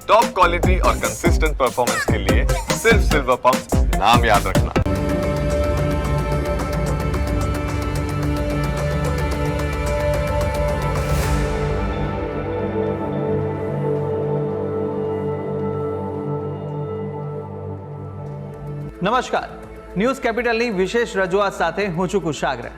Top quality और consistent performance के लिए सिर्फ सिल्वर पंप नाम याद रखना। નમસ્કાર, ન્યૂઝ કેપિટલની વિશેષ રજૂઆત સાથે હું છું કુશાગ્ર.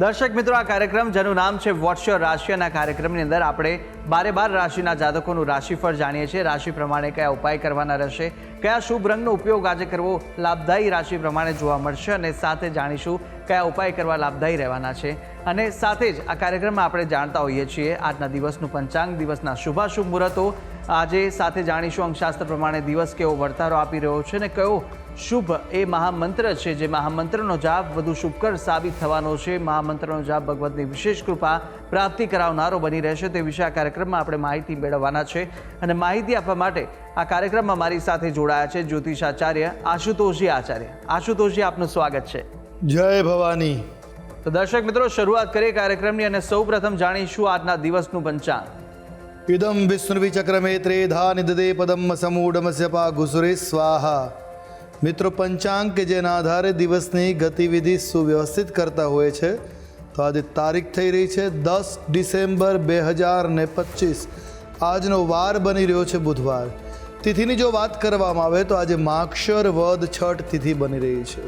દર્શક મિત્રો, આ કાર્યક્રમ જેનું નામ છે વોટ્સ યોર રાશિ, અને આ કાર્યક્રમની અંદર આપણે 12 રાશિના જાતકોનું રાશિફળ જાણીએ છીએ. રાશિ પ્રમાણે કયા ઉપાય કરવાના રહેશે, કયા શુભ રંગનો ઉપયોગ આજે કરવો લાભદાયી રાશિ પ્રમાણે જોવા મળશે, અને સાથે જાણીશું કયા ઉપાય કરવા લાભદાયી રહેવાના છે. અને સાથે જ આ કાર્યક્રમમાં આપણે જાણતા હોઈએ છીએ આજના દિવસનું પંચાંગ, દિવસના શુભાશુભ મુહૂર્તો. આજે સાથે જાણીશું અંકશાસ્ત્ર પ્રમાણે દિવસ કેવો વર્તારો આપી રહ્યો છે, અને કયો શુભ એ મહામંત્ર છે જે મહામંત્રનો જાપ વધુ શુભકર સાબિત થવાનો છે. મહામંત્રનો જાપ ભગવતની વિશેષ કૃપા પ્રાપ્તિ કરાવનારો બની રહેશે. તે વિશે આ કાર્યક્રમમાં આપણે માહિતી મેળવવાના છે, અને માહિતી આપવા માટે આ કાર્યક્રમમાં મારી સાથે જોડાયા છે જ્યોતિષાચાર્ય આશુતોષજી આચાર્ય. આશુતોષજી, આપનું સ્વાગત છે. જય ભવાની. તો દર્શક મિત્રો, શરૂઆત કરીએ કાર્યક્રમની, અને સૌ પ્રથમ જાણીશું આજના દિવસનું પંચાંગ. ઇદમ વિષ્ણુવિચક્રમે ત્રેધા નિદદે પદમ સમૂઢમસ્ય પાઘુસુરે સ્વાહા. મિત્રો, પંચાંગ કે જેના આધારે દિવસની ગતિવિધિ સુવ્યવસ્થિત કરતા હોય છે. તો આજે તારીખ થઈ રહી છે 10 ડિસેમ્બર 2025. આજનો વાર બની રહ્યો છે બુધવાર. તિથિની જો વાત કરવામાં આવે તો આજે માક્ષર વદ છઠ તિથિ બની રહી છે.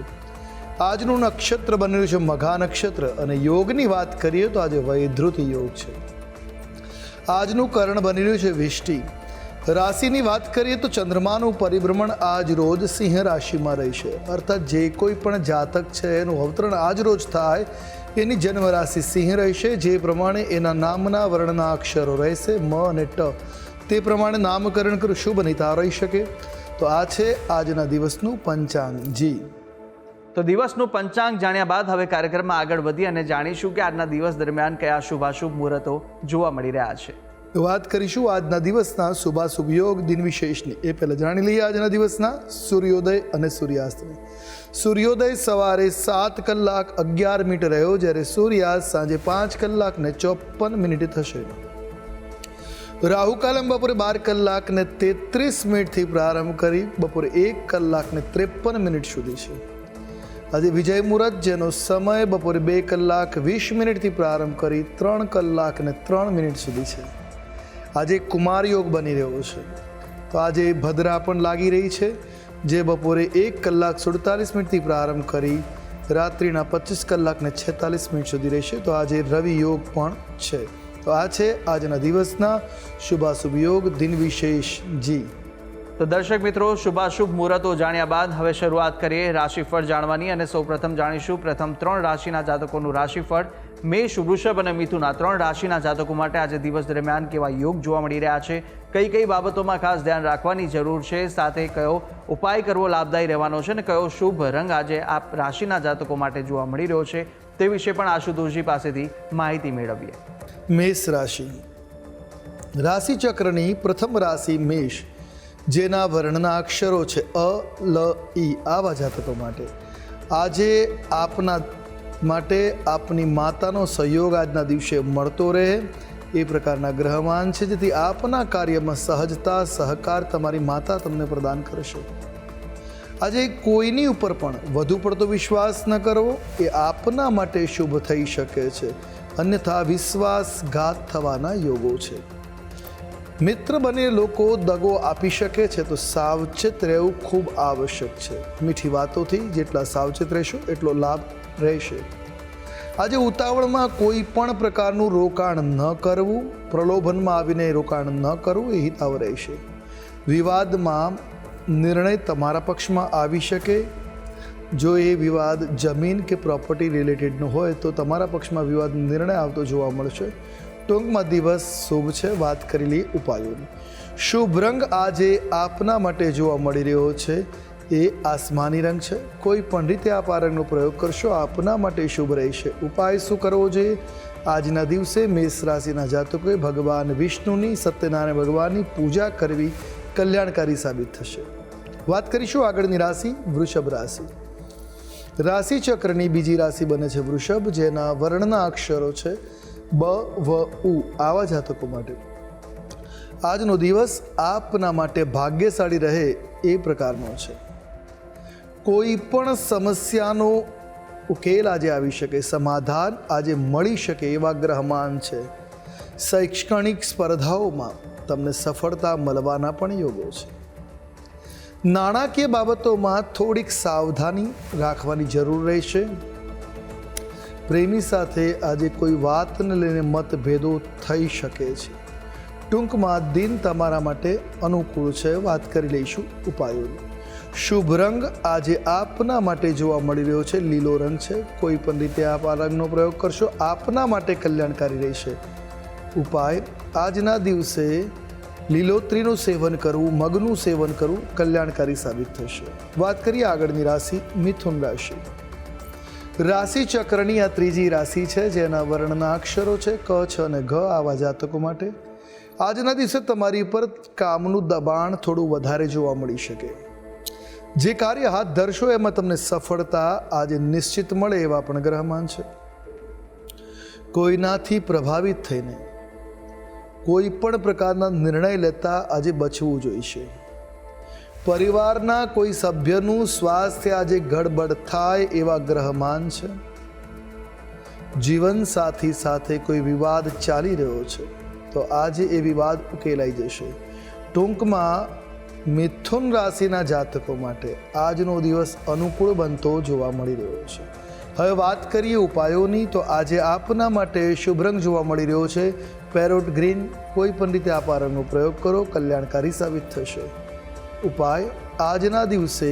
આજનું નક્ષત્ર બની રહ્યું છે મઘા નક્ષત્ર, અને યોગની વાત કરીએ તો આજે વૈધૃતિ યોગ છે. આજનું કર્ણ બની રહ્યું છે વિષ્ટિ. રાશિની વાત કરીએ તો ચંદ્રમાનું પરિભ્રમણ આજ રોજ સિંહ રાશિમાં રહેશે. અર્થાત જે કોઈ પણ જાતક છે એનું અવતરણ આજ રોજ થાય એની જન્મ રાશિ સિંહ રહેશે. જે પ્રમાણે એના નામના વર્ણના અક્ષરો રહેશે મ અને ટ, તે પ્રમાણે નામકરણ કરું શુભ નિતા રહી શકે. તો આ છે આજના દિવસનું પંચાંગ. જી, તો દિવસનું પંચાંગ જાણ્યા બાદ હવે કાર્યક્રમમાં આગળ વધી અને જાણીશું કે આજના દિવસ દરમિયાન કયા શુભાશુભ મુહૂર્તો જોવા મળી રહ્યા છે. વાત કરીશું આજના દિવસના શુભાશુભ યોગ દિન વિશેષની. એ પહેલાં જાણી લઈએ આજના દિવસના સૂર્યોદય અને સૂર્યાસ્તની. સૂર્યોદય સવારે 7:11 રહ્યો, જ્યારે સૂર્યાસ્ત સાંજે 5:54 થશે. રાહુકાલમ બપોરે 12:33 પ્રારંભ કરી બપોરે 1:53 સુધી છે. આજે વિજય મુહૂર્ત, જેનો સમય બપોરે 2:20 પ્રારંભ કરી 3:03 સુધી છે. આજે કુમાર યોગ બની રહ્યો છે. તો આજે ભદ્રા પણ લાગી રહી છે, જે બપોરે 1:47 પ્રારંભ કરી રાત્રિના 25:46 સુધી રહેશે. તો આજે રવિ યોગ પણ છે. તો આ છે આજના દિવસના શુભાશુભ યોગ દિન વિશેષ. જી, તો દર્શક મિત્રો, શુભાશુભ મુહૂર્તો જાણ્યા બાદ હવે શરૂઆત કરીએ રાશિફળ જાણવાની, અને સૌપ્રથમ જાણીશું પ્રથમ 3 રાશિના જાતકોનું રાશિફળ. મેષ, વૃષભ અને મિથુન, આ 3 રાશિના જાતકો માટે આજે દિવસ દરમિયાન કેવા યોગ જોવા મળી રહ્યા છે, કઈ કઈ બાબતોમાં ખાસ ધ્યાન રાખવાની જરૂર છે, સાથે કયો ઉપાય કરવો લાભદાયી રહેવાનો છે, અને કયો શુભ રંગ આજે આ રાશિના જાતકો માટે જોવા મળી રહ્યો છે, તે વિશે પણ આશુતોષજી પાસેથી માહિતી મેળવીએ. મેષ રાશિ. રાશિ ચક્રની પ્રથમ રાશિ મેષ, જેના વર્ણના અક્ષરો છે અ, લ, ઈ, આવા જાતકો માટે આજે આપના માટે આપની માતાનો સહયોગ આજના દિવસે મળતો રહે એ પ્રકારના ગ્રહમાન છે, જેથી આપના કાર્યમાં સહજતા, સહકાર તમારી માતા તમને પ્રદાન કરશે. આજે કોઈની ઉપર પણ વધુ પડતો વિશ્વાસ ન કરવો એ આપના માટે શુભ થઈ શકે છે, અન્યથા વિશ્વાસઘાત થવાના યોગો છે. મિત્ર બને લોકો દગો આપી શકે છે, તો સાવચેત રહેવું ખૂબ આવશ્યક છે. મીઠી વાતોથી જેટલા સાવચેત રહેશો એટલો લાભ રહેશે. આજે ઉતાવળમાં કોઈ પણ પ્રકારનું રોકાણ ન કરવું, પ્રલોભનમાં આવીને રોકાણ ન કરવું એ હિતાવ રહેશે. વિવાદમાં નિર્ણય તમારા પક્ષમાં આવી શકે. જો એ વિવાદ જમીન કે પ્રોપર્ટી રિલેટેડનો હોય તો તમારા પક્ષમાં વિવાદ નિર્ણય આવતો જોવા મળશે. ટૂંકમાં દિવસ શુભ છે. વાત કરી લઈએ ઉપાયોની. શુભ રંગ આજે આપના માટે જોવા મળી રહ્યો છે એ આસમાની રંગ છે. કોઈ પણ રીતે આપ આ રંગનો પ્રયોગ કરશો આપના માટે શુભ રહેશે. ઉપાય શું કરવો જોઈએ? આજના દિવસે મેષ રાશિના જાતકોએ ભગવાન વિષ્ણુની, સત્યનારાયણ ભગવાનની પૂજા કરવી કલ્યાણકારી સાબિત થશે. વાત કરીશું આગળની રાશિ વૃષભ રાશિ. રાશિ ચક્રની બીજી રાશિ બને છે વૃષભ, જેના વર્ણના અક્ષરો છે બ, વ, ઉ. આવા જાતકો માટે આજનો દિવસ આપના માટે ભાગ્યશાળી રહે એ પ્રકારનો છે. કોઈ પણ સમસ્યાનો ઉકેલ આજે આવી શકે, સમાધાન આજે મળી શકે એવા ગ્રહમાન છે. શૈક્ષણિક સ્પર્ધાઓમાં તમને સફળતા મળવાના પણ યોગો છે. નાણાકીય બાબતોમાં થોડીક સાવધાની રાખવાની જરૂર રહેશે. પ્રેમી સાથે આજે કોઈ વાતને લઈને મતભેદો થઈ શકે છે. ટૂંકમાં દિન તમારા માટે અનુકૂળ છે. વાત કરી લઈશું ઉપાયોની. શુભ રંગ આજે આપના માટે જોવા મળી રહ્યો છે લીલો રંગ છે. કોઈ પણ રીતે આપ આ રંગનો પ્રયોગ કરશો આપના માટે કલ્યાણકારી રહેશે. ઉપાય: આજના દિવસે લીલોતરીનું સેવન કરવું, મગનું સેવન કરવું કલ્યાણકારી સાબિત થશે. વાત કરીએ આગળની રાશિ મિથુન રાશિ. રાશિ ચક્રની આ ત્રીજી રાશિ છે જેના વર્ણના અક્ષરો છે ક, છ અને ઘ. આવા જાતકો માટે આજના દિવસે તમારી પર કામનું દબાણ થોડું વધારે જોવા મળી શકે. જે કાર્ય હાથ ધરશો એમાં તમને સફળતા આજે નિશ્ચિત મળે એવા પણ ગ્રહમાન છે. કોઈનાથી પ્રભાવિત થઈને કોઈ પણ પ્રકારના નિર્ણય લેતા આજે બચવું જોઈશે. પરિવારના કોઈ સભ્યનું સ્વાસ્થ્ય આજે ગડબડ થાય એવા ગ્રહમાન છે. જીવનસાથી સાથે કોઈ વિવાદ ચાલી રહ્યો છે તો આજે એ વિવાદ ઉકેલાઈ જશે. ટૂંકમાં મિથુન રાશિના જાતકો માટે આજનો દિવસ અનુકૂળ બનતો જોવા મળી રહ્યો છે. હવે વાત કરીએ ઉપાયોની તો આજે આપના માટે શુભ રંગ જોવા મળી રહ્યો છે પેરોટ ગ્રીન. કોઈ પણ રીતે આપ આ રંગનો પ્રયોગ કરો કલ્યાણકારી સાબિત થશે. ઉપાય: આજના દિવસે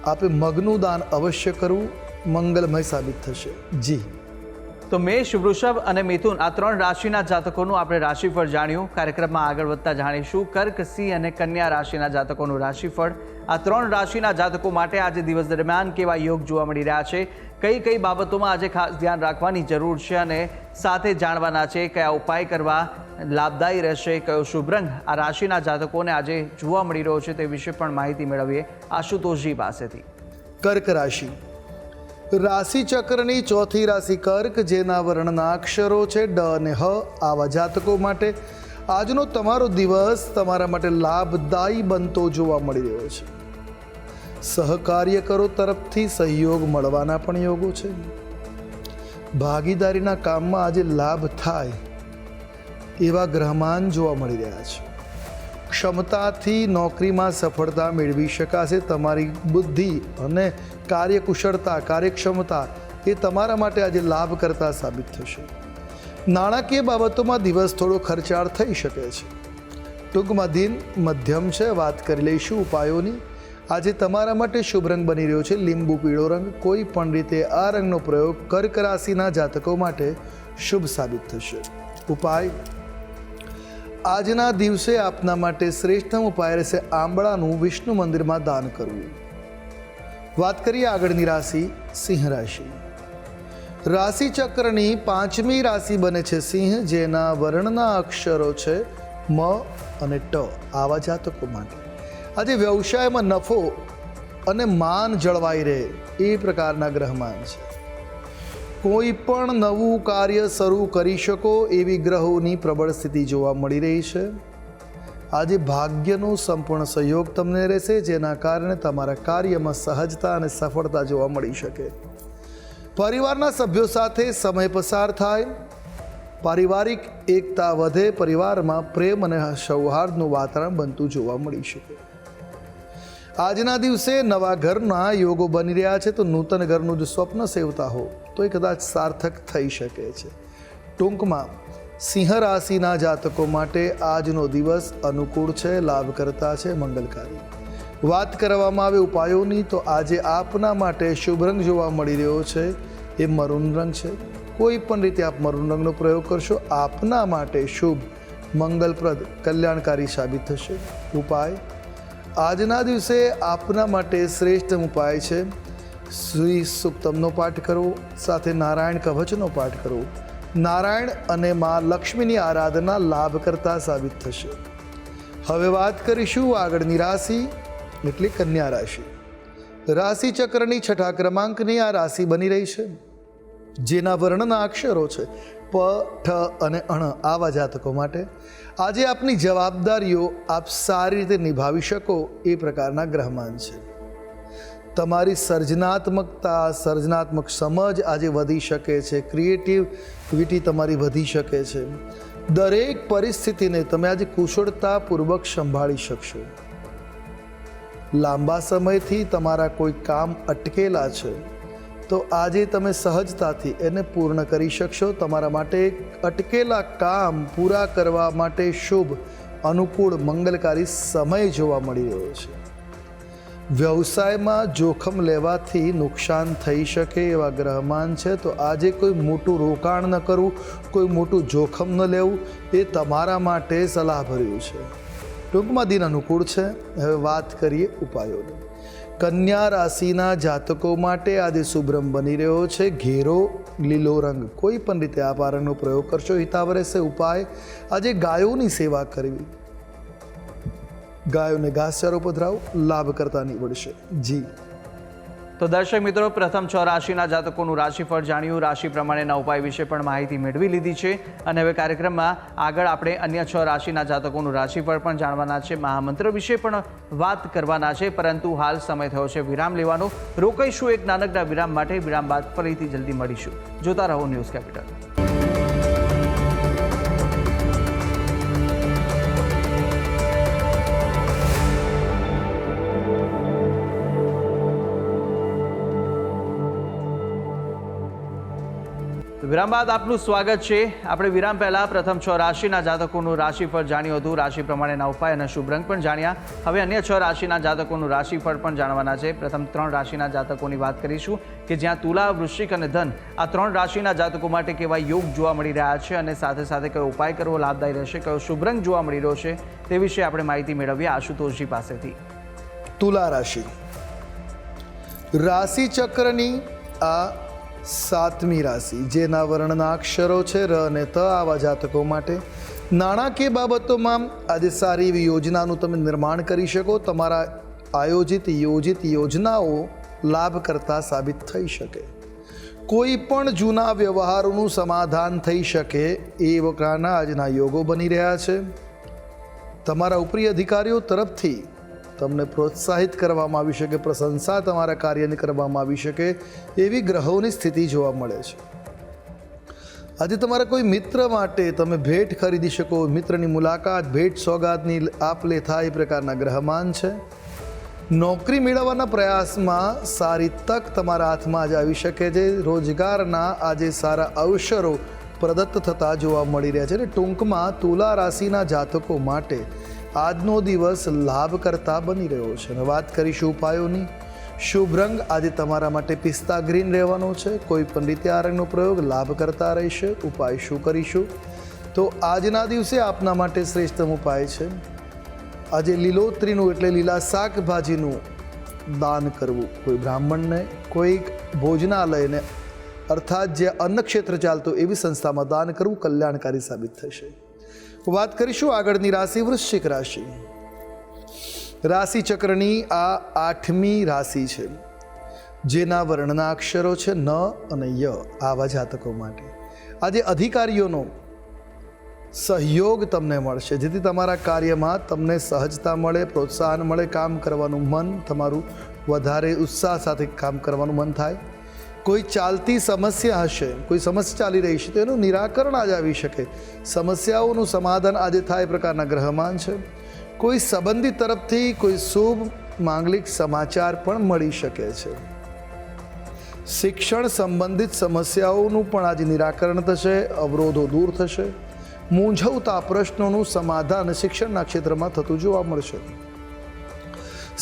આપે મગનું દાન અવશ્ય કરવું, મંગલમય સાબિત થશે. જી તો મેષ, વૃષભ અને મિથુન આ 3 રાશિના જાતકોનું આપણે રાશિફળ જાણ્યું. કાર્યક્રમમાં આગળ વધતા જાણીશું કર્ક, સિંહ અને કન્યા રાશિના જાતકોનું રાશિફળ. આ 3 રાશિના જાતકો માટે આજે દિવસ દરમિયાન કેવા યોગ જોવા મળી રહ્યા છે, કઈ કઈ બાબતોમાં આજે ખાસ ધ્યાન રાખવાની જરૂર છે અને સાથે જાણવાના છે કયા ઉપાય કરવા લાભદાયી રહેશે, કયો શુભ રંગ આ રાશિના જાતકોને આજે જોવા મળી રહ્યો છે તે વિશે પણ માહિતી મેળવીએ આશુતોષજી પાસેથી. કર્ક રાશિ. રાશિ ચક્રની ચોથી રાશિ કર્ક જેના વર્ણના અક્ષરો છે ડ અને હ. આવા જાતકો માટે આજનો તમારો દિવસ તમારા માટે લાભદાયી બનતો જોવા મળી રહ્યો છે. સહકાર્યકરો તરફથી સહયોગ મળવાના પણ યોગો છે. ભાગીદારીના કામમાં આજે લાભ થાય એવા ગ્રહમાન જોવા મળી રહ્યા છે. ક્ષમતાથી નોકરીમાં સફળતા મેળવી શકાશે. તમારી બુદ્ધિ અને કાર્યકુશળતા, કાર્યક્ષમતા એ તમારા માટે આજે લાભ કરતા સાબિત થશે. નાણાકીય બાબતોમાં દિવસ થોડો ખર્ચાળ થઈ શકે છે. ટૂંકમાં દિન મધ્યમ છે. વાત કરી લઈશું ઉપાયોની. આજે તમારા માટે શુભ રંગ બની રહ્યો છે લીંબુ પીળો રંગ. કોઈ પણ રીતે આ રંગનો પ્રયોગ કર્ક રાશિના જાતકો માટે શુભ સાબિત થશે. ઉપાય: આજના દિવસે આપના માટે શ્રેષ્ઠ ઉપાય રહેશે આંબળાનું વિષ્ણુ મંદિરમાં દાન કરવું. વાત કરીએ આગળની રાશિ સિંહ રાશિ. રાશિ ચક્રની 5મી રાશિ બને છે સિંહ જેના વર્ણના અક્ષરો છે મ અને ટ. આવા જાતકો માટે આજે વ્યવસાયમાં નફો અને માન જળવાઈ રહે એ પ્રકારના ગ્રહમાન છે. કોઈ પણ નવું કાર્ય શરૂ કરી શકો એવી ગ્રહોની પ્રબળ સ્થિતિ જોવા મળી રહી છે. આજે ભાગ્યનો સંપૂર્ણ સહયોગ તમને રહેશે જેના કારણે તમારા કાર્યમાં સહજતા અને સફળતા જોવા મળી શકે. પરિવારના સભ્યો સાથે સમય પસાર થાય, પારિવારિક એકતા વધે, પરિવારમાં પ્રેમ અને સૌહાર્દનું વાતાવરણ બનતું જોવા મળી શકે. આજના દિવસે નવા ઘરના યોગો બની રહ્યા છે તો નૂતન ઘરનું જો સ્વપ્ન સેવતા હો તો એ કદાચ સાર્થક થઈ શકે છે. ટૂંકમાં સિંહ રાશિના જાતકો માટે આજનો દિવસ અનુકૂળ છે, લાભકર્તા છે, મંગલકારી. વાત કરવામાં આવે ઉપાયોની તો આજે આપના માટે શુભ રંગ જોવા મળી રહ્યો છે એ મરૂન રંગ છે. કોઈ પણ રીતે આપ મરૂન રંગનો પ્રયોગ કરશો આપના માટે શુભ, મંગલપ્રદ, કલ્યાણકારી સાબિત થશે. ઉપાય: આજના દિવસે આપના માટે શ્રેષ્ઠ ઉપાય છે શ્રી સુક્તમનો પાઠ કરવો, સાથે નારાયણ કવચનો પાઠ કરવો. નારાયણ અને મા લક્ષ્મીની આરાધના લાભ કરતા સાબિત થશે. હવે વાત કરીશું આગળની રાશિ એટલે કન્યા રાશિ. રાશિ ચક્રની 6થા ક્રમાંકની આ રાશિ બની રહી છે જેના વર્ણના અક્ષરો છે પ ઠ અને અણ આવા જાતકો માટે આજે આપની જવાબદારીઓ આપ સારી રીતે નિભાવી શકો એ પ્રકારના ગ્રહમાન છે. તમારી સર્જનાત્મકતા, સર્જનાત્મક સમજ આજે વધી શકે છે. ક્રિએટિવિટી તમારી વધી શકે છે. દરેક પરિસ્થિતિને તમે આજે કુશળતાપૂર્વક સંભાળી શકશો. લાંબા સમયથી તમારા કોઈ કામ અટકેલા છે તો આજે તમે સહજતાથી એને પૂર્ણ કરી શકશો. તમારા માટે અટકેલા કામ પૂરા કરવા માટે શુભ, અનુકૂળ, મંગલકારી સમય જોવા મળી રહ્યો છે. વ્યવસાયમાં જોખમ લેવાથી નુકસાન થઈ શકે એવા ગ્રહમાન છે, તો આજે કોઈ મોટું રોકાણ ન કરવું, કોઈ મોટું જોખમ ન લેવું એ તમારા માટે સલાહભર્યું છે. ટૂંકમાં દિન અનુકૂળ છે. હવે વાત કરીએ ઉપાયોની. કન્યા રાશિના જાતકો માટે આજે શુભરમ બની રહ્યો છે ઘેરો લીલો રંગ. કોઈ પણ રીતે આપ આ રંગનો પ્રયોગ કરશો હિતાવ રહેશે. ઉપાય આજે ગાયોની સેવા કરવી, ગાયોને ઘાસચારો પધરાવો, લાભ કરતા નીવડશે. જી તો દર્શક મિત્રો, પ્રથમ 6 રાશિના જાતકોનું રાશિફળ જાણ્યું, રાશિ પ્રમાણેના ઉપાય વિશે પણ માહિતી મેળવી લીધી છે. અને હવે કાર્યક્રમમાં આગળ આપણે અન્ય 6 રાશિના જાતકોનું રાશિફળ પણ જાણવાના છે, મહામંત્ર વિશે પણ વાત કરવાના છે. પરંતુ હાલ સમય થયો છે વિરામ લેવાનો. રોકાઈશું એક નાનકડા વિરામ માટે. વિરામ બાદ ફરીથી જલ્દી મળીશું. જોતા રહો ન્યૂઝ કેપિટલ. વિરામ બાદ આપનું સ્વાગત છે. આપણે વિરામ પહેલાં પ્રથમ 6 રાશિના જાતકોનું રાશિફળ જાણ્યું હતું, રાશિ પ્રમાણેના ઉપાય અને શુભ રંગ પણ જાણ્યા. હવે અન્ય 6 રાશિના જાતકોનું રાશિફળ પણ જાણવાના છે. પ્રથમ 3 રાશિના જાતકોની વાત કરીશું કે જ્યાં તુલા, વૃશ્ચિક અને ધન આ 3 રાશિના જાતકો માટે કેવા યોગ જોવા મળી રહ્યા છે અને સાથે સાથે કયો ઉપાય કરવો લાભદાયી રહેશે, કયો શુભ રંગ જોવા મળી રહ્યો છે તે વિશે આપણે માહિતી મેળવીએ આશુતોષજી પાસેથી. તુલા રાશિ, રાશિ ચક્રની આ 7મી રાશિ, જેના વર્ણના અક્ષરો છે ર અને ત આવા જાતકો માટે નાણાકીય બાબતોમાં આજે સારી એવી યોજનાનું તમે નિર્માણ કરી શકો. તમારા આયોજિત યોજિત યોજનાઓ લાભ કરતા સાબિત થઈ શકે. કોઈ પણ જૂના વ્યવહારોનું સમાધાન થઈ શકે એ પ્રકારના આજના યોગો બની રહ્યા છે. તમારા ઉપરી અધિકારીઓ તરફથી તમને પ્રોત્સાહિત કરવામાં આવી શકે, પ્રશંસા તમારા કાર્યની કરવામાં આવી શકે એવી ગ્રહોની સ્થિતિ જોવા મળે છે. આજે તમારા કોઈ મિત્ર માટે તમે ભેટ ખરીદી શકો, મિત્રની મુલાકાત, ભેટ સોગાદની આપ લે થાય એ પ્રકારના ગ્રહમાન છે. નોકરી મેળવવાના પ્રયાસમાં સારી તક તમારા હાથમાં જ આવી શકે છે. રોજગારના આજે સારા અવસરો પ્રદત્ત થતા જોવા મળી રહ્યા છે. અને ટૂંકમાં તુલા રાશિના જાતકો માટે આજનો દિવસ લાભ કરતા બની રહ્યો છે. અને વાત કરીશું ઉપાયોની. શુભ રંગ આજે તમારા માટે પિસ્તા ગ્રીન રહેવાનો છે. કોઈ પણ રીતે આ રંગનો પ્રયોગ લાભ કરતા રહેશે. ઉપાય શું કરીશું? તો આજના દિવસે આપના માટે શ્રેષ્ઠ ઉપાય છે આજે લીલોતરીનું એટલે લીલા શાકભાજીનું દાન કરવું. કોઈ બ્રાહ્મણને, કોઈ ભોજનાલયને અર્થાત જે અન્ન ક્ષેત્ર ચાલતો એવી સંસ્થામાં દાન કરવું કલ્યાણકારી સાબિત થશે. વાત કરીશું આગળની રાશિ વૃશ્ચિક રાશિ. રાશિ ચક્રની આ 8મી રાશિ છે, જેના વર્ણના અક્ષરો છે ન અને ય આવા જાતકો માટે આજે અધિકારીઓનો સહયોગ તમને મળશે, જેથી તમારા કાર્યમાં તમને સહજતા મળે, પ્રોત્સાહન મળે, કામ કરવાનું મન તમારું વધારે ઉત્સાહ સાથે કામ કરવાનું મન થાય. કોઈ ચાલતી સમસ્યા હશે, કોઈ સમસ્યા ચાલી રહી છે તો એનું નિરાકરણ આજે આવી શકે. સમસ્યાઓનું સમાધાન આજે થાય એ પ્રકારના ગ્રહમાન છે. કોઈ સંબંધી તરફથી કોઈ શુભ માંગલિક સમાચાર પણ મળી શકે છે. શિક્ષણ સંબંધિત સમસ્યાઓનું પણ આજે નિરાકરણ થશે, અવરોધો દૂર થશે. મૂંઝવતા પ્રશ્નોનું સમાધાન શિક્ષણના ક્ષેત્રમાં થતું જોવા મળશે.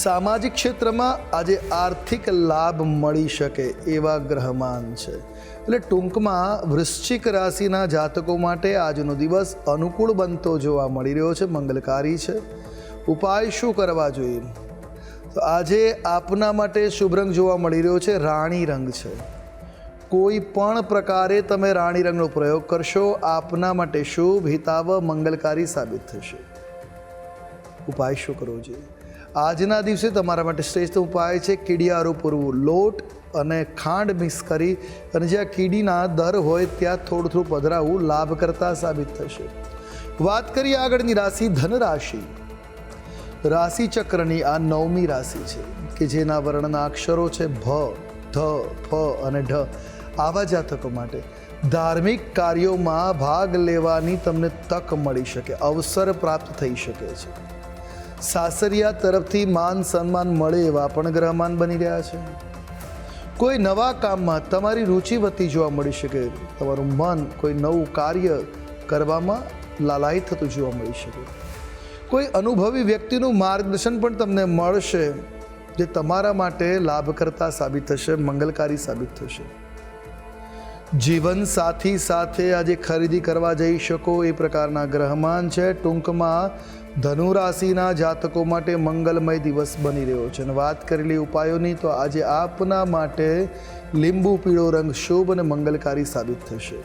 સામાજિક ક્ષેત્રમાં આજે આર્થિક લાભ મળી શકે એવા ગ્રહમાન છે. એટલે ટૂંકમાં વૃશ્ચિક રાશિના જાતકો માટે આજનો દિવસ અનુકૂળ બનતો જોવા મળી રહ્યો છે, મંગલકારી છે. ઉપાય શું કરવા જોઈએ? તો આજે આપના માટે શુભ રંગ જોવા મળી રહ્યો છે રાણી રંગ છે. કોઈ પણ પ્રકારે તમે રાણી રંગનો પ્રયોગ કરશો આપના માટે શુભ, હિતાવ, મંગલકારી સાબિત થશે. ઉપાય શું કરવો જોઈએ? આજના દિવસે તમારા માટે શ્રેષ્ઠ ઉપાય છે કીડિયારું પૂરવું. લોટ અને ખાંડ મિક્સ કરી અને જ્યાં કીડીના દર હોય ત્યાં થોડું થોડું પધરાવવું લાભ કરતા સાબિત થશે. વાત કરીએ આગળની રાશિ ધન રાશિ. રાશિ ચક્રની આ 9મી રાશિ છે કે જેના વર્ણના અક્ષરો છે ભ, ધ, ફ અને ઢ. આવા જાતકો માટે ધાર્મિક કાર્યોમાં ભાગ લેવાની તમને તક મળી શકે, અવસર પ્રાપ્ત થઈ શકે છે. સાસરિયા તરફથી માન સન્માન મળે એવા પણ ગ્રહમાન બની રહ્યા છે. કોઈ નવા કામમાં તમારી રુચિ વધતી જોવા મળી શકે. તમારું મન કોઈ નવું કાર્ય કરવામાં લાલાયિત થતું જોવા મળી શકે. કોઈ અનુભવી વ્યક્તિનું માર્ગદર્શન પણ તમને મળશે જે તમારા માટે લાભકર્તા સાબિત થશે, મંગલકારી સાબિત થશે. જીવન સાથી સાથે આજે ખરીદી કરવા જઈ શકો એ પ્રકારના ગ્રહમાન છે. ટૂંકમાં ધનુ રાશિના જાતકો માટે મંગલમય દિવસ બની રહ્યો છે. અને વાત કરેલી ઉપાયોની તો આજે આપના માટે લીંબુ પીળો રંગ શુભ અને મંગલકારી સાબિત થશે.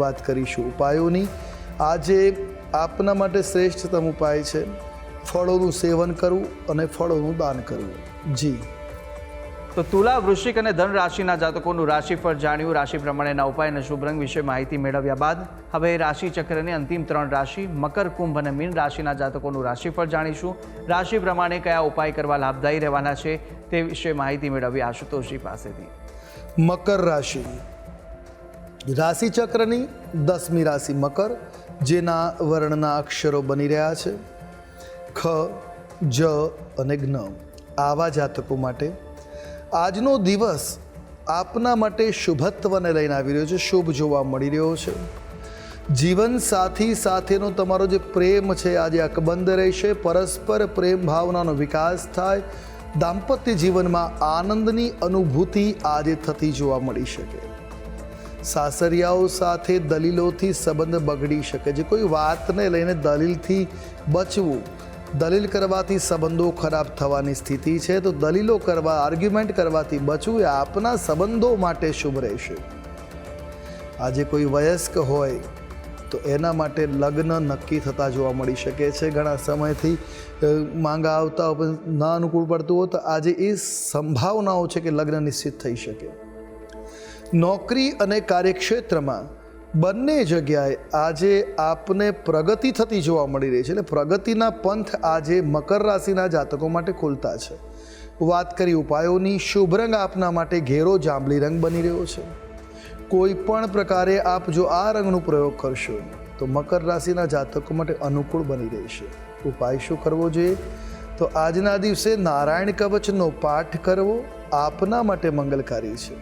વાત કરીશું ઉપાયોની. આજે આપના માટે શ્રેષ્ઠતમ ઉપાય છે ફળોનું સેવન કરવું અને ફળોનું દાન કરવું. જી તો તુલા, વૃશ્ચિક અને ધન રાશિના જાતકોનું રાશિફળ જાણ્યું. રાશિ પ્રમાણેના ઉપાય અને શુભ રંગ વિશે માહિતી મેળવ્યા બાદ હવે રાશિ ચક્રની અંતિમ 3 રાશિ મકર, કુંભ અને મીન રાશિના જાતકોનું રાશિફળ જાણીશું. રાશિ પ્રમાણે કયા ઉપાય કરવા લાભદાયી રહેવાના છે તે વિશે માહિતી મેળવી આશુતોષજી પાસેથી. મકર રાશિ. રાશિ ચક્રની 10મી રાશિ મકર, જેના વર્ણના અક્ષરો બની રહ્યા છે ખ, જ અને જ્ઞ. આવા જાતકો માટે આજનો દિવસ આપના માટે શુભત્વને લઈને આવી રહ્યો છે, શુભ જોવા મળી રહ્યો છે. જીવન સાથી સાથેનો તમારો જે પ્રેમ છે આજે અકબંધ રહેશે. પરસ્પર પ્રેમ ભાવનાનો વિકાસ થાય. દાંપત્ય જીવનમાં આનંદની અનુભૂતિ આજે થતી જોવા મળી શકે. સાસરિયાઓ સાથે દલીલોથી સંબંધ બગડી શકે છે. કોઈ વાતને લઈને દલીલથી બચવું. દલીલ કરવાથી સંબંધો ખરાબ થવાની સ્થિતિ છે, તો દલીલો કરવા, આર્ગ્યુમેન્ટ કરવાથી બચવું એ આપના સંબંધો માટે શુભ રહેશે. આજે કોઈ વયસ્ક હોય તો એના માટે લગ્ન નક્કી થતા જોવા મળી શકે છે. ઘણા સમયથી માંગા આવતા હોય પણ ના અનુકૂળ પડતું હોય તો આજે એ સંભાવનાઓ છે કે લગ્ન નિશ્ચિત થઈ શકે. નોકરી અને કાર્યક્ષેત્રમાં બંને જગ્યાએ આજે આપને પ્રગતિ થતી જોવા મળી રહી છે. એટલે પ્રગતિના પંથ આજે મકર રાશિના જાતકો માટે ખુલતા છે. વાત કરી ઉપાયોની. શુભ રંગ આપના માટે ઘેરો જાંબલી રંગ બની રહ્યો છે. કોઈ પણ પ્રકારે આપ જો આ રંગનો પ્રયોગ કરશો તો મકર રાશિના જાતકો માટે અનુકૂળ બની રહેશે. ઉપાય શું કરવો જોઈએ? તો આજના દિવસે નારાયણ કવચનો પાઠ કરવો આપના માટે મંગલકારી છે.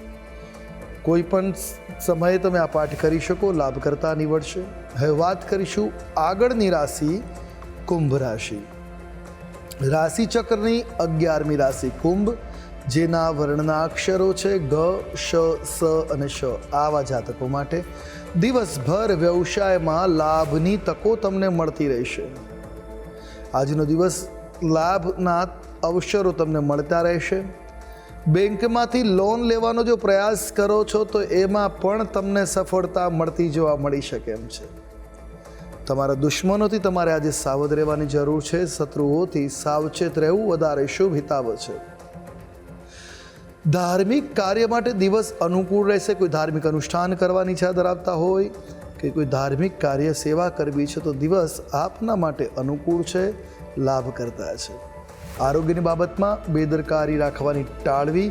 કોઈ પણ સમયે તમે આ પાઠ કરી શકો, લાભ કરતા નીવડશે. હવે વાત કરીશું આગળની રાશિ કુંભ રાશિ. રાશિ ચક્રની 11મી રાશિ કુંભ, જેના વર્ણના અક્ષરો છે ગ, શ, સ અને શ. આવા જાતકો માટે દિવસભર વ્યવસાયમાં લાભની તકો તમને મળતી રહેશે. આજનો દિવસ લાભના અવસરો તમને મળતા રહેશે. બેંકમાંથી લોન લેવાનો જો પ્રયાસ કરો છો તો એમાં પણ તમને સફળતા મળતી જોવા મળી શકે એમ છે. તમારા દુશ્મનોથી તમારે આજે સાવધ રહેવાની જરૂર છે. શત્રુઓથી સાવચેત રહેવું વધારે શુભ હિતાવ છે. ધાર્મિક કાર્ય માટે દિવસ અનુકૂળ રહેશે. કોઈ ધાર્મિક અનુષ્ઠાન કરવાની ઈચ્છા ધરાવતા હોય કે કોઈ ધાર્મિક કાર્ય સેવા કરવી છે તો દિવસ આપના માટે અનુકૂળ છે, લાભ કરતા છે. આરોગ્યની બાબતમાં બેદરકારી રાખવાની ટાળવી.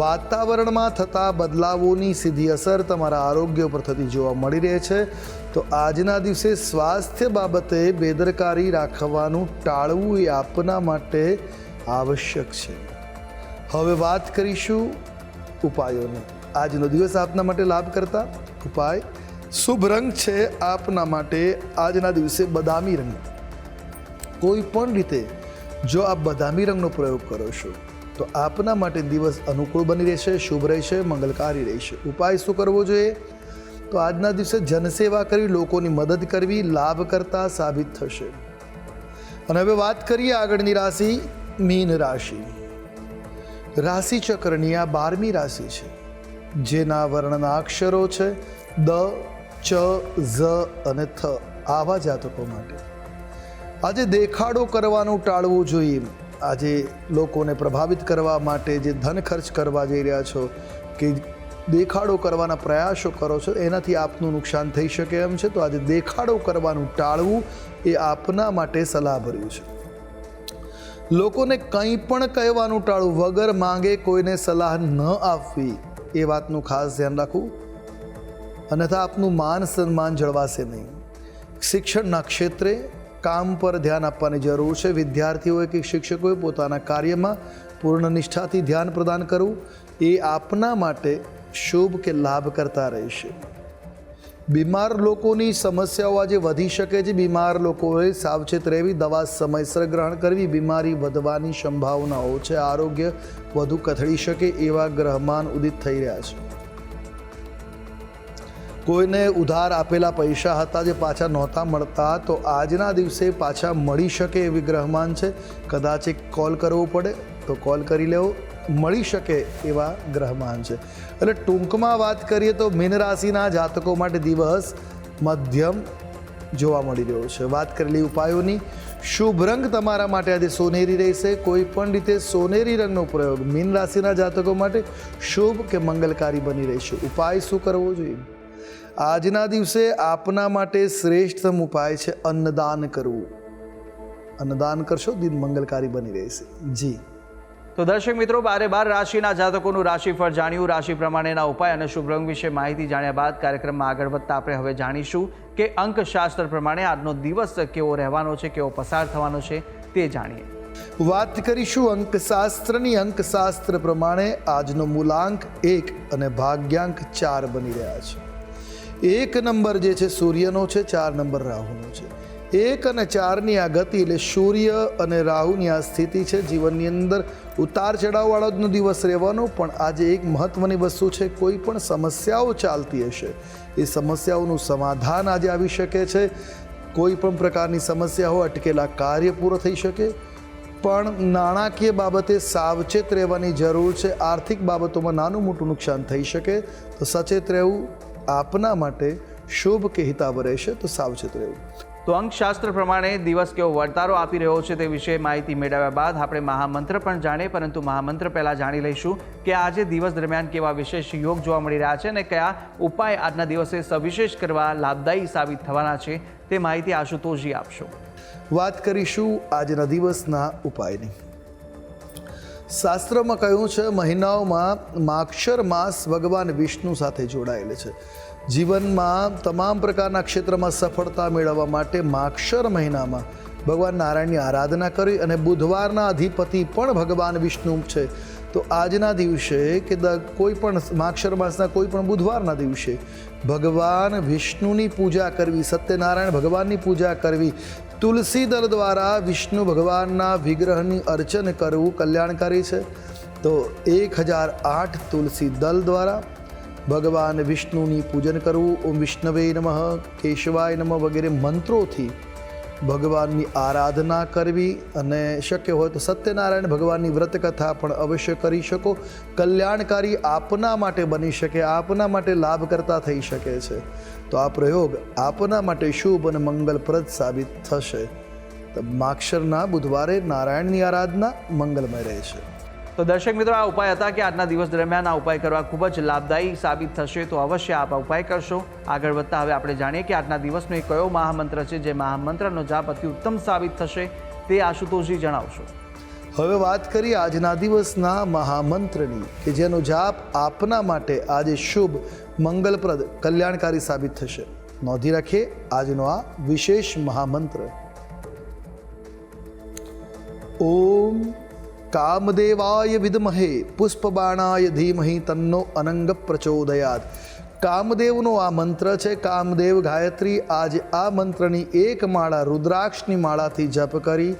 વાતાવરણમાં થતા બદલાવોની સીધી અસર તમારા આરોગ્ય પર થતી જોવા મળી રહે છે, તો આજના દિવસે સ્વાસ્થ્ય બાબતે બેદરકારી રાખવાનું ટાળવું એ આપના માટે આવશ્યક છે. હવે વાત કરીશું ઉપાયોની. આજનો દિવસ આપના માટે લાભ કરતા ઉપાય. શુભ રંગ છે આપના માટે આજના દિવસે બદામી રંગ. કોઈ પણ રીતે જો આપ બદામી રંગનો પ્રયોગ કરો છો તો આપના માટે દિવસ અનુકૂળ બની રહેશે, શુભ રહેશે, મંગલકારી રહેશે. ઉપાય શું કરવો જોઈએ? તો આજના દિવસે જનસેવા કરવી, લોકોની મદદ કરવી લાભ કરતા સાબિત થશે. અને હવે વાત કરીએ આગળની રાશિ મીન રાશિ. રાશિ ચક્રની આ 12મી રાશિ છે, જેના વર્ણના અક્ષરો છે દ, ચ, ઝ અને થ. આવા જાતકો માટે આજે દેખાડો કરવાનું ટાળવું જોઈએ. આજે લોકોને પ્રભાવિત કરવા માટે જે ધન ખર્ચ કરવા જઈ રહ્યા છો કે દેખાડો કરવાના પ્રયાસો કરો છો, એનાથી આપનું નુકસાન થઈ શકે એમ છે. તો આજે દેખાડો કરવાનું ટાળવું એ આપના માટે સલાહભર્યું છે. લોકોને કંઈ પણ કહેવાનું ટાળવું, વગર માંગે કોઈને સલાહ ન આપવી, એ વાતનું ખાસ ધ્યાન રાખવું. અન્યથા આપનું માન સન્માન જળવાશે નહીં. શિક્ષણના ક્ષેત્રે કામ પર ધ્યાન આપવાની જરૂર છે. વિદ્યાર્થીઓએ કે શિક્ષકોએ પોતાના કાર્યમાં પૂર્ણ નિષ્ઠાથી ધ્યાન પ્રદાન કરવું એ આપના માટે શુભ કે લાભ કરતા રહેશે. બીમાર લોકોની સમસ્યાઓ આજે વધી શકે છે. બીમાર લોકોએ સાવચેત રહેવી, દવા સમયસર ગ્રહણ કરવી. બીમારી વધવાની સંભાવનાઓ છે. આરોગ્ય વધુ કથળી શકે એવા ગ્રહમાન ઉદિત થઈ રહ્યા છે. કોઈને ઉધાર આપેલા પૈસા હતા જે પાછા નહોતા મળતા, તો આજના દિવસે પાછા મળી શકે એવી ગ્રહમાન છે. કદાચ એક કોલ કરવો પડે તો કોલ કરી લેવો, મળી શકે એવા ગ્રહમાન છે. એટલે ટૂંકમાં વાત કરીએ તો મીન રાશિના જાતકો માટે દિવસ મધ્યમ જોવા મળી રહ્યો છે. વાત કરેલી ઉપાયોની, શુભ રંગ તમારા માટે આજે સોનેરી રહેશે. કોઈ પણ રીતે સોનેરી રંગનો પ્રયોગ મીન રાશિના જાતકો માટે શુભ કે મંગલકારી બની રહેશે. ઉપાય શું કરવો જોઈએ? આજના દિવસે આપના માટે શ્રેષ્ઠતમ ઉપાય છે અન્નદાન કરવું. અન્નદાન કરશો, દિન મંગલકારી બની રહેશે. જી તો દર્શક મિત્રો, 12 રાશિના જાતકોનું રાશિફળ જાણ્યું. રાશિ પ્રમાણેના ઉપાય અને શુભ રંગ વિશે માહિતી જાણ્યા બાદ કાર્યક્રમમાં આગળ વધતા આપણે હવે જાણીશું કે અંકશાસ્ત્ર પ્રમાણે આજનો દિવસ કેવો રહેવાનો છે, કેવો પસાર થવાનો છે, તે જાણીએ. વાત કરીશું અંકશાસ્ત્રની. અંકશાસ્ત્ર પ્રમાણે આજનો મૂલાંક 1 અને ભાગ્યાંક 4 બની રહ્યા છે. 1 નંબર જે છે સૂર્યનો છે, 4 નંબર રાહુનો છે. 1 અને 4ની આ ગતિ એટલે સૂર્ય અને રાહુની આ સ્થિતિ છે. જીવનની અંદર ઉતાર ચઢાવવાળો દિવસ રહેવાનો. પણ આજે એક મહત્વની વસ્તુ છે, કોઈ પણ સમસ્યાઓ ચાલતી હશે એ સમસ્યાઓનું સમાધાન આજે આવી શકે છે. કોઈ પણ પ્રકારની સમસ્યા હોય, અટકેલા કાર્ય પૂરો થઈ શકે. પણ નાણાકીય બાબતે સાવચેત રહેવાની જરૂર છે. આર્થિક બાબતોમાં નાનું મોટું નુકસાન થઈ શકે, તો સચેત રહેવું આપના માટે શુભ કે હિતાવ રહેશે. તો સાવચેત રહેવું. તો અંકશાસ્ત્ર પ્રમાણે દિવસ કેવો વર્તારો આપી રહ્યો છે તે વિશે માહિતી મેળવ્યા બાદ આપણે મહામંત્ર પણ જાણીએ. પરંતુ મહામંત્ર પહેલાં જાણી લઈશું કે આજે દિવસ દરમિયાન કેવા વિશેષ યોગ જોવા મળી રહ્યા છે અને કયા ઉપાય આજના દિવસે સવિશેષ કરવા લાભદાયી સાબિત થવાના છે, તે માહિતી આશુતોષજી આપશો. વાત કરીશું આજના દિવસના ઉપાયની. શાસ્ત્રમાં કહ્યું છે, મહિનાઓમાં માક્ષર માસ ભગવાન વિષ્ણુ સાથે જોડાયેલ છે. જીવનમાં તમામ પ્રકારના ક્ષેત્રમાં સફળતા મેળવવા માટે માક્ષર મહિનામાં ભગવાન નારાયણની આરાધના કરી. અને બુધવારના અધિપતિ પણ ભગવાન વિષ્ણુ છે. તો આજના દિવસે કે કોઈ પણ માક્ષર માસના કોઈ પણ બુધવારના દિવસે ભગવાન વિષ્ણુની પૂજા કરવી, સત્યનારાયણ ભગવાનની પૂજા કરવી, તુલસી દળ દ્વારા વિષ્ણુ ભગવાનના વિગ્રહની અર્ચન કરવું કલ્યાણકારી છે. તો 1008 તુલસી દળ દ્વારા ભગવાન વિષ્ણુની પૂજન કરવું. ઓમ વિષ્ણવે નમઃ, કેશવાય નમઃ વગેરે મંત્રોથી ભગવાનની આરાધના કરવી. અને શક્ય હોય તો સત્યનારાયણ ભગવાનની વ્રત કથા પણ અવશ્ય કરી શકો. કલ્યાણકારી આપના માટે બની શકે, આપના માટે લાભ કરતા થઈ શકે છે. તો આ પ્રયોગ આપના માટે શુભ અને મંગલપ્રદ સાબિત થશે. તો માક્ષરના બુધવારે નારાયણની આરાધના મંગલમય રહેશે. તો દર્શક મિત્રો, આ ઉપાય હતા કે આજના દિવસ દરમિયાન આ ઉપાય કરવા ખૂબ જ લાભદાયી સાબિત થશે. તો અવશ્ય આપ આ ઉપાય કરશો. આગળ વધતા હવે આપણે જાણીએ કે આજના દિવસનો એક કયો મહામંત્ર છે જે મહામંત્રનો જાપ અતિ ઉત્તમ સાબિત થશે, તે આશુતોષજી જણાવશો. હવે વાત કરીએ આજના દિવસના મહામંત્રની કે જેનો જાપ આપના માટે આજે શુભ, મંગલપ્રદ, કલ્યાણકારી સાબિત થશે. નોંધી રાખીએ આજનો આ વિશેષ મહામંત્ર. ઓમ કામદેવાય વિદ્મહે પુષ્પબાણાય ધીમહિ તન્નો અનંગ પ્રચોદયાત. કામદેવનો આ મંત્ર છે. કામદેવ ગાયત્રી. આજે આ મંત્રની એક માળા રુદ્રાક્ષની માળાથી જપ કરી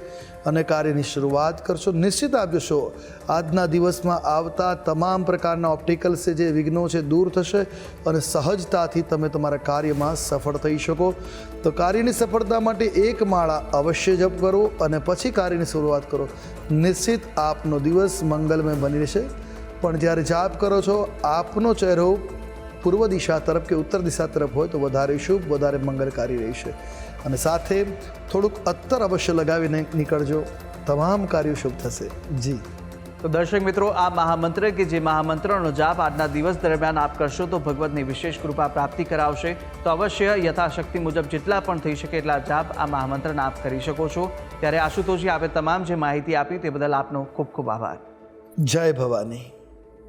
અને કાર્યની શરૂઆત કરશો. નિશ્ચિત આપજો આજના દિવસમાં આવતા તમામ પ્રકારના ઓપ્ટિકલ્સ છે જે વિઘ્નો છે દૂર થશે અને સહજતાથી તમે તમારા કાર્યમાં સફળ થઈ શકો. તો કાર્યની સફળતા માટે એક માળા અવશ્ય જપ કરો અને પછી કાર્યની શરૂઆત કરો. નિશ્ચિત આપનો દિવસ મંગલમય બની રહેશે. પણ જ્યારે જાપ કરો છો આપનો ચહેરો પૂર્વ દિશા તરફ કે ઉત્તર દિશા તરફ હોય તો વધારે શુભ, વધારે મંગલકારી રહેશે. અને સાથે થોડુંક અત્તર અવશ્ય લગાવીને નીકળજો. તમામ કાર્યો શુભ થશે. જી. તો દર્શક મિત્રો, આ મહામંત્ર કે જે મહામંત્રનો જાપ આજના દિવસ દરમિયાન આપ કરશો તો ભગવતની વિશેષ કૃપા પ્રાપ્તિ કરાવશે. તો અવશ્ય યથાશક્તિ મુજબ જેટલા પણ થઈ શકે એટલા જાપ આ મહામંત્રના આપ કરી શકો છો. ત્યારે આશુતોષજી, આપે તમામ જે માહિતી આપી તે બદલ આપનો ખૂબ ખૂબ આભાર. જય ભવાની.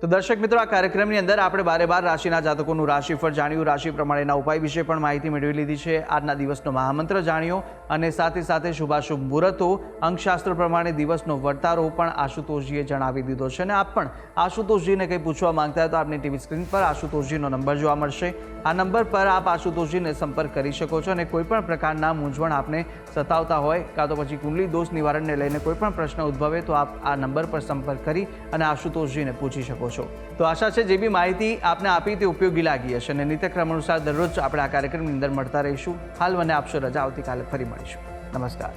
તો દર્શક મિત્રો, આ કાર્યક્રમની અંદર આપણે 12 રાશિના જાતકોનું રાશિફળ જાણ્યું, રાશિ પ્રમાણેના ઉપાય વિશે પણ માહિતી મેળવી લીધી છે, આજના દિવસનો મહામંત્ર જાણ્યો અને સાથે સાથે શુભાશુભ મુહૂર્તો, અંકશાસ્ત્ર પ્રમાણે દિવસનો વર્તારો પણ આશુતોષજીએ જણાવી દીધો છે. અને આપ પણ આશુતોષજીને કંઈ પૂછવા માંગતા હોય તો આપની ટીવી સ્ક્રીન પર આશુતોષજીનો નંબર જોવા મળશે. આ નંબર પર આપ આશુતોષજીને સંપર્ક કરી શકો છો અને કોઈપણ પ્રકારના મૂંઝવણ આપને સતાવતા હોય કાં તો પછી કુંડલી દોષ નિવારણને લઈને કોઈપણ પ્રશ્ન ઉદ્ભવે તો આપ આ નંબર પર સંપર્ક કરી અને આશુતોષજીને પૂછી શકો છો. તો આશા છે જે બી માહિતી આપને આપી તે ઉપયોગી લાગી હશે અને નિત્યક્રમ અનુસાર દરરોજ આપણે આ કાર્યક્રમની અંદર મળતા રહીશું. હાલ મને આપશો રજા, આવતીકાલે ફરી મળીશું. નમસ્કાર.